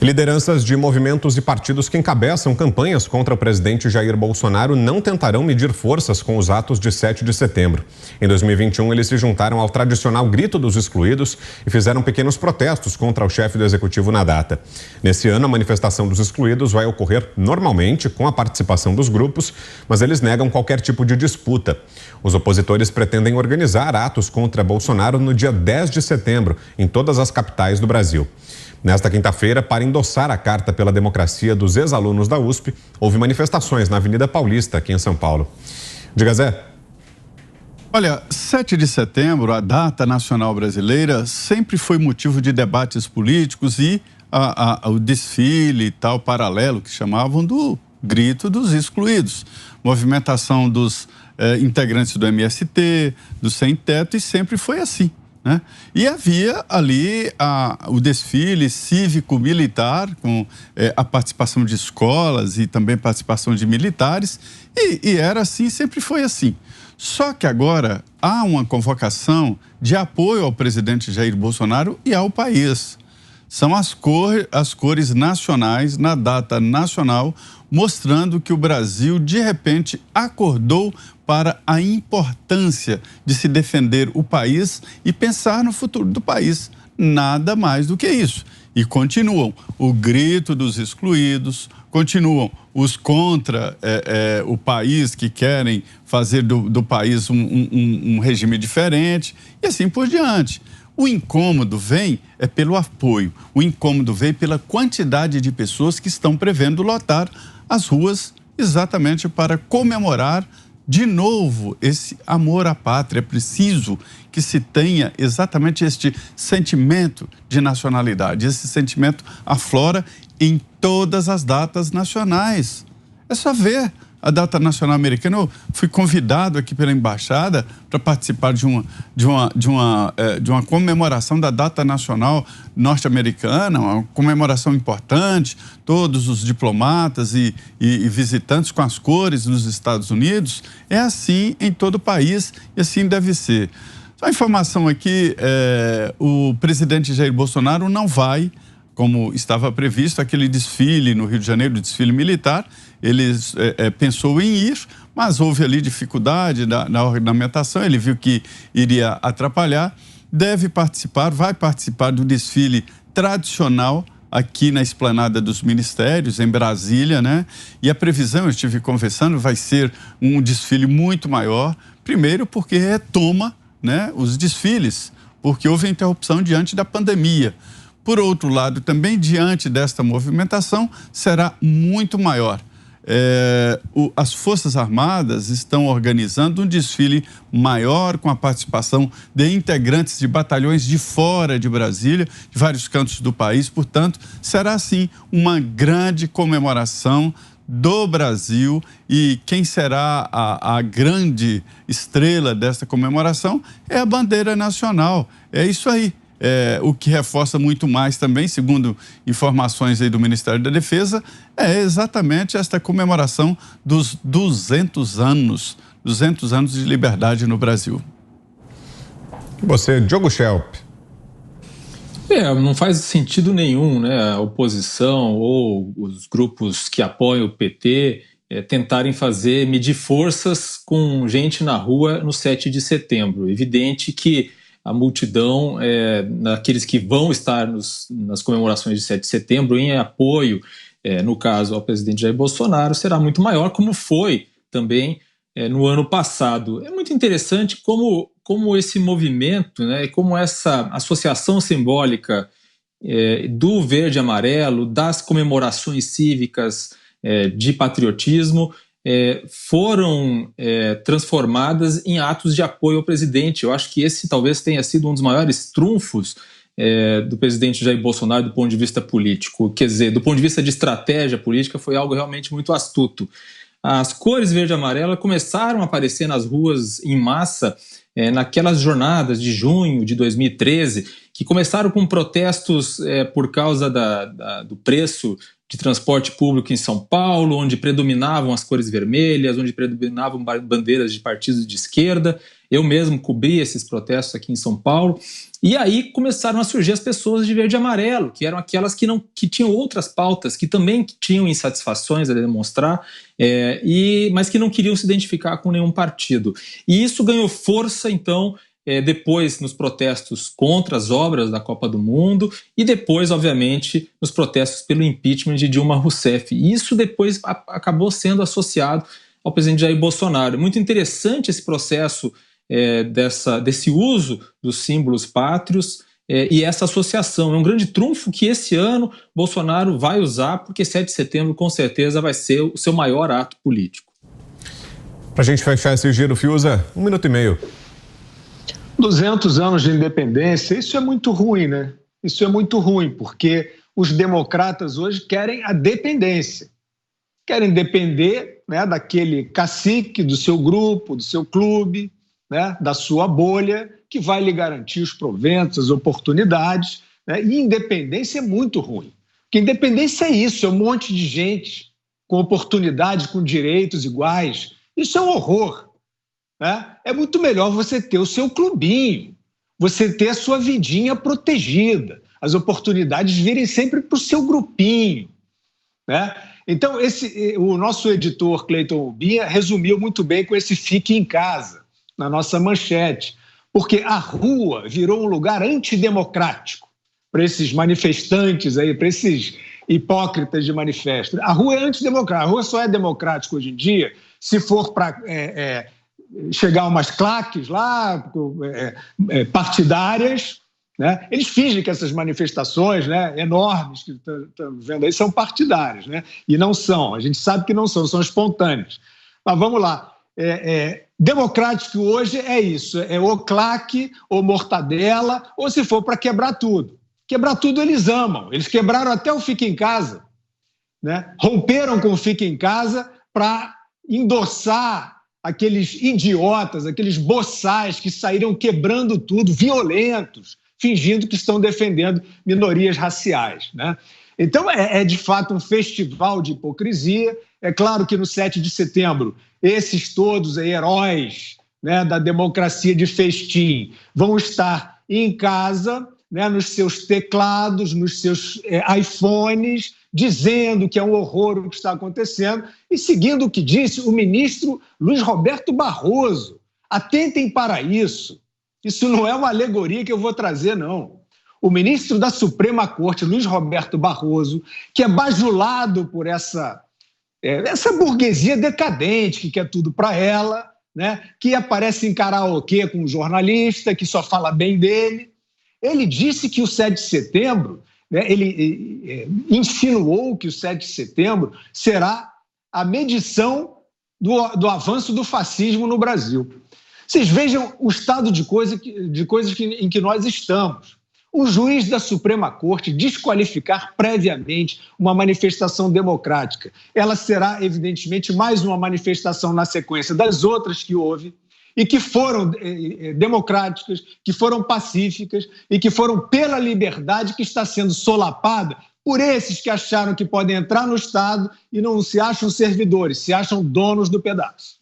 Lideranças de movimentos e partidos que encabeçam campanhas contra o presidente Jair Bolsonaro não tentarão medir forças com os atos de 7 de setembro. Em 2021, eles se juntaram ao tradicional Grito dos Excluídos e fizeram pequenos protestos contra o chefe do executivo na data. Nesse ano, a manifestação dos excluídos vai ocorrer normalmente com a participação dos grupos, mas eles negam qualquer tipo de disputa. Os opositores pretendem organizar atos contra Bolsonaro no dia 10 de setembro, em todas as capitais do Brasil. Nesta quinta-feira, para endossar a Carta pela Democracia dos ex-alunos da USP, houve manifestações na Avenida Paulista, aqui em São Paulo. Diga, Zé. Olha, 7 de setembro, a data nacional brasileira, sempre foi motivo de debates políticos e o desfile e tal paralelo que chamavam do Grito dos Excluídos. Movimentação dos integrantes do MST, do Sem Teto, e sempre foi assim, né? E havia ali o desfile cívico-militar, com a participação de escolas e também participação de militares, e era assim, sempre foi assim. Só que agora há uma convocação de apoio ao presidente Jair Bolsonaro e ao país. São as cores nacionais, na data nacional, mostrando que o Brasil, de repente, acordou para a importância de se defender o país e pensar no futuro do país. Nada mais do que isso. E continuam o grito dos excluídos, continuam os contra o país, que querem fazer do país um regime diferente, e assim por diante. O incômodo vem pelo apoio, o incômodo vem pela quantidade de pessoas que estão prevendo lotar as ruas exatamente para comemorar de novo esse amor à pátria. É preciso que se tenha exatamente este sentimento de nacionalidade. Esse sentimento aflora em todas as datas nacionais. É só ver a data nacional americana. Eu fui convidado aqui pela embaixada para participar de uma comemoração da data nacional norte-americana, uma comemoração importante, todos os diplomatas e visitantes com as cores dos Estados Unidos. É assim em todo o país e assim deve ser. Só a informação aqui, o presidente Jair Bolsonaro não vai, como estava previsto, aquele desfile no Rio de Janeiro, o desfile militar. Ele pensou em ir, mas houve ali dificuldade na ornamentação, ele viu que iria atrapalhar. Vai participar do desfile tradicional aqui na Esplanada dos Ministérios, em Brasília, né? E a previsão, eu estive conversando, vai ser um desfile muito maior. Primeiro porque retoma, né, os desfiles, porque houve interrupção diante da pandemia. Por outro lado, também diante desta movimentação, será muito maior. As Forças Armadas estão organizando um desfile maior com a participação de integrantes de batalhões de fora de Brasília, de vários cantos do país. Portanto, será sim uma grande comemoração do Brasil, e quem será a grande estrela desta comemoração é a bandeira nacional. É isso aí. O que reforça muito mais também, segundo informações aí do Ministério da Defesa, é exatamente esta comemoração dos 200 anos de liberdade no Brasil. E você, Diogo Schelp? Não faz sentido nenhum, né, a oposição ou os grupos que apoiam o PT tentarem medir forças com gente na rua no 7 de setembro. Evidente que a multidão, naqueles que vão estar nas comemorações de 7 de setembro em apoio, no caso, ao presidente Jair Bolsonaro, será muito maior, como foi também no ano passado. É muito interessante como esse movimento, né, como essa associação simbólica do verde e amarelo, das comemorações cívicas de patriotismo, foram transformadas em atos de apoio ao presidente. Eu acho que esse talvez tenha sido um dos maiores trunfos do presidente Jair Bolsonaro do ponto de vista político. Quer dizer, do ponto de vista de estratégia política, foi algo realmente muito astuto. As cores verde e amarela começaram a aparecer nas ruas em massa naquelas jornadas de junho de 2013, que começaram com protestos por causa do preço de transporte público em São Paulo, onde predominavam as cores vermelhas, onde predominavam bandeiras de partidos de esquerda. Eu mesmo cobri esses protestos aqui em São Paulo E aí começaram a surgir as pessoas de verde e amarelo, que eram aquelas que tinham outras pautas, que também tinham insatisfações a demonstrar, mas que não queriam se identificar com nenhum partido. E isso ganhou força, então, depois nos protestos contra as obras da Copa do Mundo e depois, obviamente, nos protestos pelo impeachment de Dilma Rousseff. E isso depois acabou sendo associado ao presidente Jair Bolsonaro. Muito interessante esse processo desse uso dos símbolos pátrios e essa associação. É um grande trunfo que esse ano Bolsonaro vai usar, porque 7 de setembro com certeza vai ser o seu maior ato político. Para a gente fechar esse giro, Fiuza, 1 minuto e meio. 200 anos de independência, isso é muito ruim, né? Isso é muito ruim, porque os democratas hoje querem a dependência. Querem depender, né, daquele cacique, do seu grupo, do seu clube, né, da sua bolha, que vai lhe garantir os proventos, as oportunidades, né? E independência é muito ruim. Porque independência é isso, é um monte de gente com oportunidades, com direitos iguais. Isso é um horror. Né? É muito melhor você ter o seu clubinho, você ter a sua vidinha protegida, as oportunidades virem sempre para o seu grupinho. Né? Então, o nosso editor, Cleiton Ubiha, resumiu muito bem com esse fique em casa, na nossa manchete, porque a rua virou um lugar antidemocrático para esses manifestantes aí, para esses hipócritas de manifesto. A rua é antidemocrática, a rua só é democrática hoje em dia se for para chegar umas claques lá, partidárias, né? Eles fingem que essas manifestações, né, enormes que estamos vendo aí são partidárias, né? E não são, a gente sabe que não são espontâneas. Mas vamos lá. Democrático hoje é isso, é ou claque, ou mortadela, ou se for para quebrar tudo. Quebrar tudo eles amam, eles quebraram até o Fica em Casa, né? Romperam com o Fica em Casa para endossar aqueles idiotas, aqueles boçais que saíram quebrando tudo, violentos, fingindo que estão defendendo minorias raciais, né? Então, de fato um festival de hipocrisia. É claro que no 7 de setembro, esses todos aí, heróis, né, da democracia de festim, vão estar em casa, né, nos seus teclados, nos seus iPhones, dizendo que é um horror o que está acontecendo e seguindo o que disse o ministro Luiz Roberto Barroso. Atentem para isso. Isso não é uma alegoria que eu vou trazer, não. O ministro da Suprema Corte, Luiz Roberto Barroso, que é bajulado por essa burguesia decadente, que quer tudo para ela, né, que aparece em karaokê com um jornalista, que só fala bem dele. Ele disse que o 7 de setembro, né, ele insinuou que o 7 de setembro será a medição do avanço do fascismo no Brasil. Vocês vejam o estado de coisas em que nós estamos. O juiz da Suprema Corte desqualificar previamente uma manifestação democrática. Ela será, evidentemente, mais uma manifestação na sequência das outras que houve e que foram democráticas, que foram pacíficas e que foram pela liberdade, que está sendo solapada por esses que acharam que podem entrar no Estado e não se acham servidores, se acham donos do pedaço.